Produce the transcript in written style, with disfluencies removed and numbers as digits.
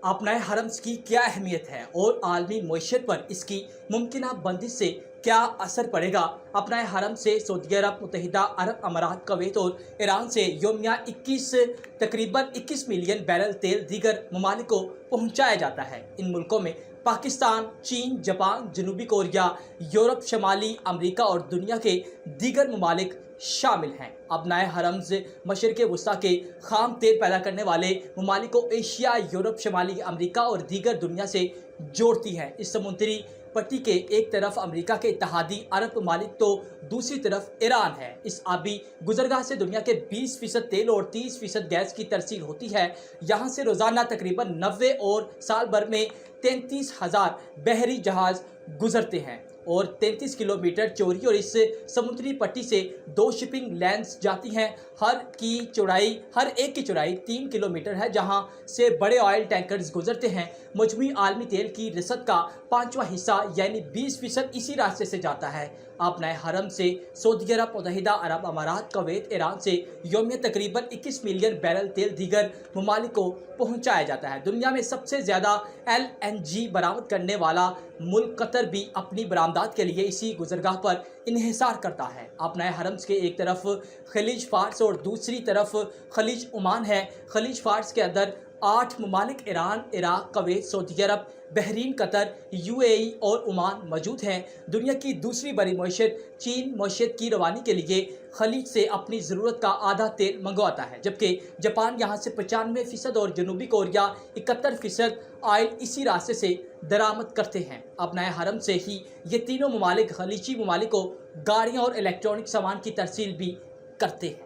अपनाए हरम्स की क्या अहमियत है और आलमी मईशत पर इसकी मुमकिन बंदिश से क्या असर पड़ेगा। अपनाए हरम से सऊदी अरब, मुत्तहिदा अरब अमारात, कुवैत और ईरान से योमिया तकरीबन 21 मिलियन बैरल तेल दीगर ममालिक को पहुँचाया जाता है। इन मुल्कों में पाकिस्तान, चीन, जापान, जनूबी कोरिया, यूरोप, शमाली अमरीका और दुनिया के दीगर ममालिक शामिल हैं। अपनाए हरम्स मशरिक़ वस्ता के खाम तेल पैदा करने वाले ममालिक को एशिया, यूरोप, शमाली अमरीका और दीगर दुनिया से जोड़ती हैं। इस समुद्री पट्टी के एक तरफ अमरीका के इत्तेहादी अरब ममालिक तो दूसरी तरफ ईरान है। इस आबी गुजरगाह से दुनिया के 20% तेल और 30% गैस की तरसील होती है। यहाँ से रोज़ाना तकरीबन 90 और साल भर में 33,000 बहरी जहाज़ गुजरते हैं और 33 किलोमीटर चौड़ी और इस समुद्री पट्टी से 2 शिपिंग लाइन्स जाती हैं। हर एक की चौड़ाई 3 किलोमीटर है, जहां से बड़े ऑयल टैंकर्स गुजरते हैं। मजमूई आलमी तेल की रसद का 5वां हिस्सा यानी 20% इसी रास्ते से जाता है। अपनाए हरम से सऊदी अरब, मुत्तहिदा अरब अमारात, कुवैत, ईरान से यौमिया तकरीबन 21 मिलियन बैरल तेल दीगर ममालिक को पहुँचाया जाता है। दुनिया में सबसे ज़्यादा LNG बरामद करने वाला मुल्क कतर भी अपनी बरामदात के लिए इसी गुजरगाह पर इन्हिसार करता है। अपनाए हरम्स के एक तरफ खलीज फार्स और दूसरी तरफ खलीज ओमान है। खलीज फार्स के अंदर 8 ममालिक ईरान, इराक, कुवैत, सऊदी अरब, बहरीन, कतर, UAE और ओमान मौजूद हैं। दुनिया की दूसरी बड़ी मईशत चीन मईशत की रवानी के लिए खलीज से अपनी ज़रूरत का आधा तेल मंगवाता है, जबकि जापान यहाँ से 95% और जनूबी कोरिया 71% ऑयल इसी रास्ते से दरामद करते हैं। अपनाए हरम से ही ये तीनों ममालिक खलीजी ममालिक को गाड़ियाँ और इलेक्ट्रॉनिक सामान की तरसील भी करते हैं।